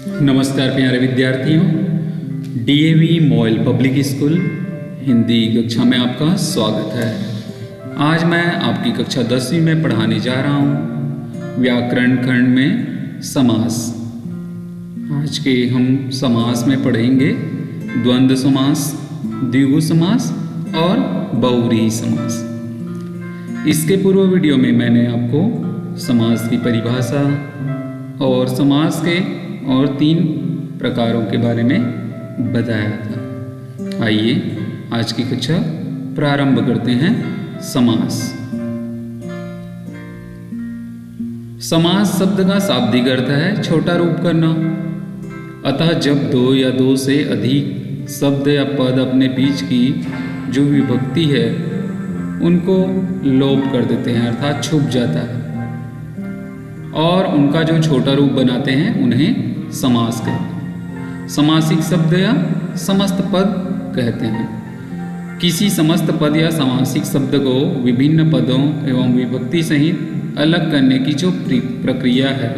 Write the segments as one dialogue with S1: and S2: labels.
S1: नमस्कार प्यारे विद्यार्थियों, DAV MOIL public school Hindi कक्षा में आपका स्वागत है। आज मैं आपकी कक्षा 10वीं में पढ़ाने जा रहा हूँ व्याकरण खंड में समास। आज के हम समास में पढ़ेंगे द्वंद्व समास, द्विगु समास और बहुव्रीहि समास। इसके पूर्व वीडियो में मैंने आपको समास की परिभाषा और समास के और 3 प्रकारों के बारे में बताया था। आइए आज की कक्षा प्रारंभ करते हैं। समास। समास शब्द का शाब्दिक अर्थ है छोटा रूप करना। अतः जब 2 या 2 से अधिक शब्द या पद अपने बीच की जो विभक्ति है उनको लोप कर देते हैं, अर्थात छुप जाता है, और उनका जो छोटा रूप बनाते हैं उन्हें समास कहते हैं। समासिक शब्द या समस्त पद कहते हैं। किसी समस्त पद या समासिक शब्द को विभिन्न पदों एवं विभक्ति सहित अलग करने की जो प्रक्रिया है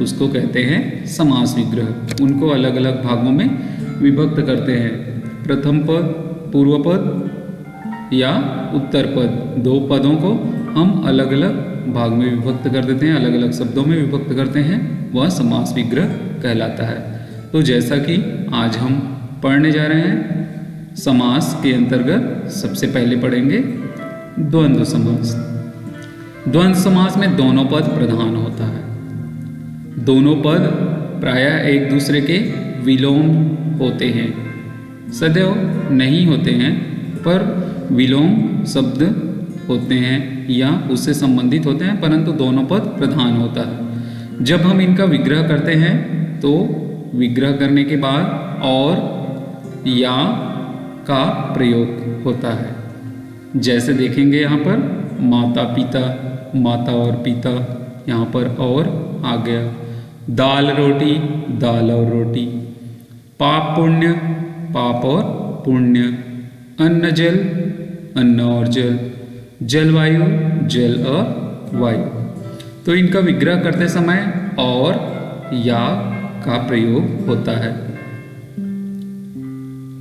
S1: उसको कहते हैं समास विग्रह। उनको अलग अलग भागों में विभक्त करते हैं। प्रथम पद, पूर्व पद या उत्तर पद, 2 पदों को हम अलग अलग भाग में विभक्त कर देते हैं, अलग अलग शब्दों में विभक्त करते हैं, वह समास विग्रह कहलाता है। तो जैसा कि आज हम पढ़ने जा रहे हैं, समास के अंतर्गत सबसे पहले पढ़ेंगे द्वंद्व समास। द्वंद्व समास में दोनों पद प्रधान होता है। दोनों पद प्रायः एक दूसरे के विलोम होते हैं, सदैव नहीं होते हैं, पर विलोम शब्द होते हैं या उससे संबंधित होते हैं, परंतु दोनों पद प्रधान होता है। जब हम इनका विग्रह करते हैं तो विग्रह करने के बाद और या का प्रयोग होता है। जैसे देखेंगे यहाँ पर माता पिता, माता और पिता, यहाँ पर और आ गया। दाल रोटी, दाल और रोटी। पाप पुण्य, पाप और पुण्य। अन्न जल, अन्न और जल। जलवायु, जल और वायु। तो इनका विग्रह करते समय और या का प्रयोग होता है।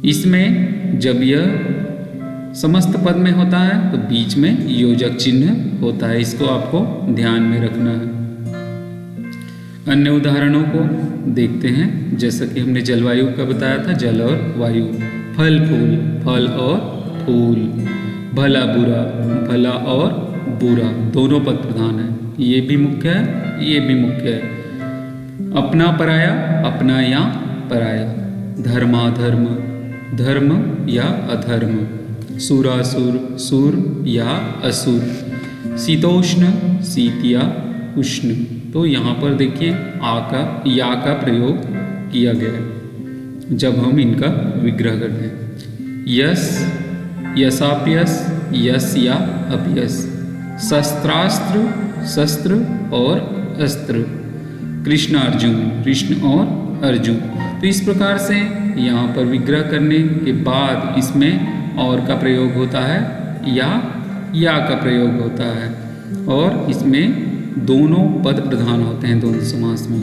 S1: इसमें जब यह समस्त पद में होता है तो बीच में योजक चिन्ह होता है, इसको आपको ध्यान में रखना है। अन्य उदाहरणों को देखते हैं। जैसा कि हमने जलवायु का बताया था, जल और वायु। फल फूल, फल और फूल। भला बुरा, भला और बुरा, दोनों पद प्रधान है। ये भी मुख्य है, ये भी मुख्य है। अपना पराया, अपना या पराया। धर्माधर्म, धर्म या अधर्म। सुरासुर, सुर या असुर। शीतोष्ण, शीत या उष्ण। तो यहाँ पर देखिए या का प्रयोग किया गया है जब हम इनका विग्रह करते हैं। यस, यसाप्यस, यस या अपयस। शस्त्रास्त्र, शस्त्र और अस्त्र। कृष्ण अर्जुन, कृष्ण और अर्जुन। तो इस प्रकार से यहाँ पर विग्रह करने के बाद इसमें और का प्रयोग होता है या का प्रयोग होता है, और इसमें दोनों पद प्रधान होते हैं द्वंद्व समास में।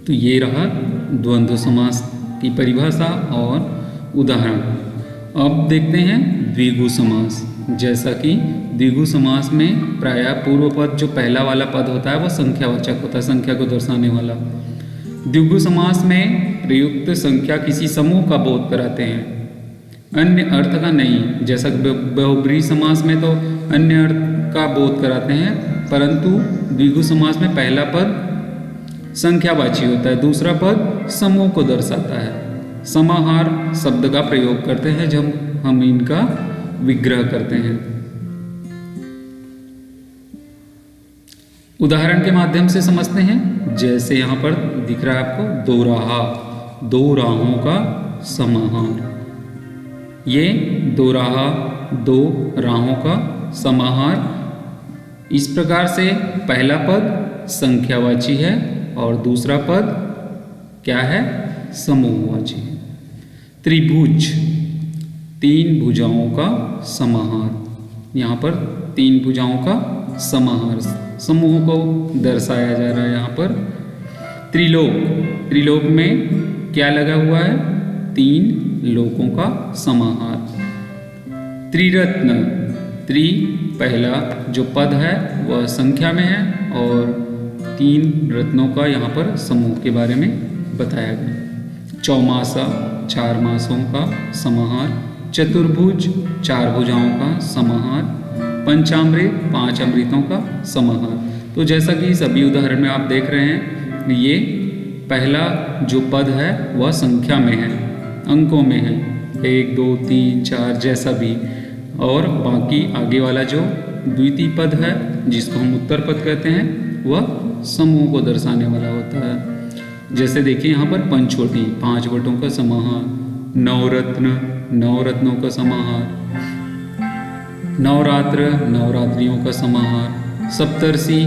S1: तो ये रहा द्वंद्व समास की परिभाषा और उदाहरण। अब देखते हैं द्विगु समास। जैसा कि द्विगु समास में प्रायः पूर्व पद, जो पहला वाला पद होता है, वह संख्यावाचक होता है, संख्या को दर्शाने वाला। द्विगु समास में प्रयुक्त संख्या किसी समूह का बोध कराते हैं, अन्य अर्थ का नहीं। जैसा कि बहुव्रीहि समास में तो अन्य अर्थ का बोध कराते हैं, परंतु द्विगु समास में पहला पद संख्यावाची होता है, दूसरा पद समूह को दर्शाता है। समाहार शब्द का प्रयोग करते हैं जब हम इनका विग्रह करते हैं। उदाहरण के माध्यम से समझते हैं। जैसे यहाँ पर दिख रहा है आपको दो राहा, 2 राहों का समाहार। ये 2 राहा, 2 राहों का समाहार। इस प्रकार से पहला पद संख्यावाची है और दूसरा पद क्या है? समूहवाची है। त्रिभुज, 3 भुजाओं का समाहार। यहाँ पर 3 भुजाओं का समाहार, समूह को दर्शाया जा रहा है यहाँ पर। त्रिलोक, त्रिलोक में क्या लगा हुआ है? 3 लोकों का समाहार। त्रिरत्न, त्रि पहला जो पद है वह संख्या में है और 3 रत्नों का यहाँ पर समूह के बारे में बताया गया। चौमासा, 4 मासों का समाहार। चतुर्भुज, 4 भुजाओं का समाहार। पंचामृत, 5 अमृतों का समाहार। तो जैसा कि सभी उदाहरण में आप देख रहे हैं, ये पहला जो पद है वह संख्या में है, अंकों में है, 1 2 3 4 जैसा भी, और बाकी आगे वाला जो द्वितीय पद है जिसको हम उत्तर पद कहते हैं वह समूह को दर्शाने वाला होता है। जैसे देखिए यहाँ पर पंचवटी, 5 वटों का समाहार। नवरत्न, 9 रत्नों का समाहार। नवरात्र, नवरात्रियों का समाहार। सप्तर्षि,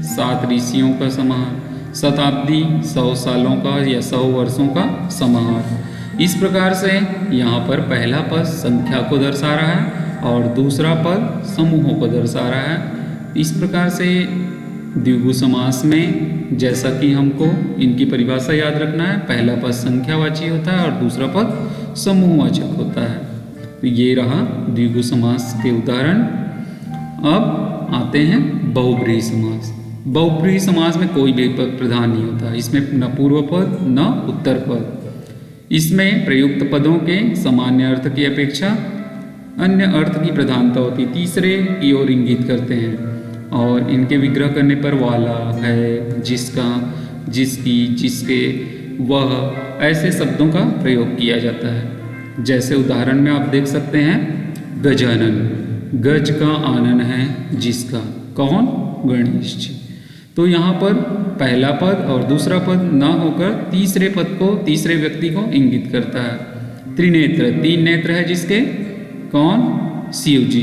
S1: 7 ऋषियों का समाहार। शताब्दी, 100 सालों का या 100 वर्षों का समाहार। इस प्रकार से यहाँ पर पहला पद संख्या को दर्शा रहा है और दूसरा पद समूहों को दर्शा रहा है। इस प्रकार से द्विगु समास में जैसा कि हमको इनकी परिभाषा याद रखना है, पहला पद संख्यावाची होता है और दूसरा पद समूहवाचक होता है। तो ये रहा द्विगु समास के उदाहरण। अब आते हैं बहुब्रीहि समास। बहुब्रीहि समास में कोई भी पद प्रधान नहीं होता, इसमें न पूर्व पद न उत्तर पद। इसमें प्रयुक्त पदों के सामान्य अर्थ की अपेक्षा अन्य अर्थ की प्रधानता होती, तीसरे की ओर इंगित करते हैं और इनके विग्रह करने पर वाला, है, जिसका, जिसकी, जिसके, वह ऐसे शब्दों का प्रयोग किया जाता है। जैसे उदाहरण में आप देख सकते हैं गजानन, गज का आनन है जिसका, कौन? गणेश जी। तो यहाँ पर पहला पद और दूसरा पद न होकर तीसरे पद को, तीसरे व्यक्ति को इंगित करता है। त्रिनेत्र, 3 नेत्र है जिसके, कौन? शिव जी।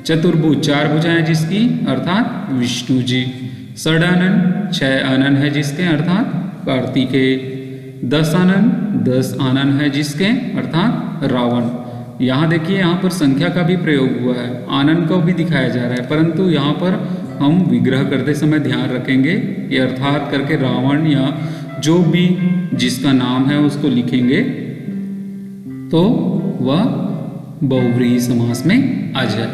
S1: चतुर्भुज, 4 भुजाएं जिसकी, अर्थात विष्णु जी। षडानन, 6 आनन है जिसके, अर्थात कार्तिकेय। 10 आनन, 10 आनन है जिसके, अर्थात रावण। यहाँ देखिए, यहाँ पर संख्या का भी प्रयोग हुआ है, आनन को भी दिखाया जा रहा है, परंतु यहाँ पर हम विग्रह करते समय ध्यान रखेंगे कि अर्थात करके रावण या जो भी जिसका नाम है उसको लिखेंगे तो वह बहुव्रीहि समास में आ जाए।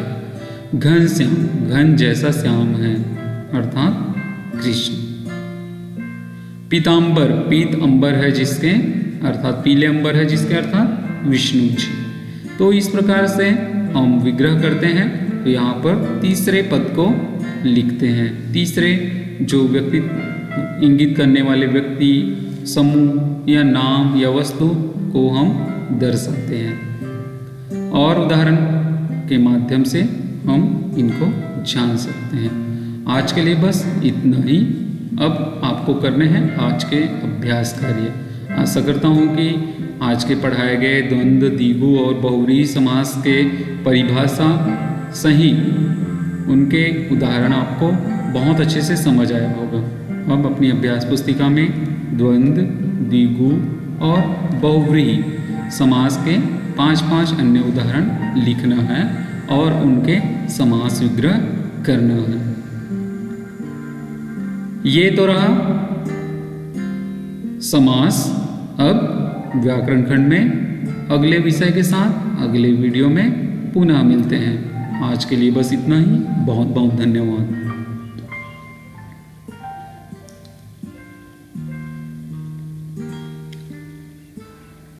S1: घनश्याम, घन जैसा श्याम है अर्थात कृष्ण। पीतांबर, पीत अंबर है जिसके, अर्थात पीले अंबर है जिसके, अर्थात विष्णु जी। तो इस प्रकार से हम विग्रह करते हैं। तो यहाँ पर तीसरे पद को लिखते हैं, तीसरे जो व्यक्ति इंगित करने वाले व्यक्ति, समूह या नाम या वस्तु को हम दर्शाते हैं और उदाहरण के माध्यम से हम इनको जान सकते हैं। आज के लिए बस इतना ही। अब आपको करने हैं आज के अभ्यास कार्य। आशा करता हूँ कि आज के पढ़ाए गए द्वंद्व, द्विगु और बहुव्रीहि समास के परिभाषा सही उनके उदाहरण आपको बहुत अच्छे से समझ आया होगा। अब अपनी अभ्यास पुस्तिका में द्वंद्व, द्विगु और बहुव्रीहि समास के 5-5 अन्य उदाहरण लिखना है और उनके समास विग्रह करना है। ये तो रहा समास। अब व्याकरण खंड में अगले विषय के साथ अगले वीडियो में पुनः मिलते हैं। आज के लिए बस इतना ही। बहुत बहुत धन्यवाद।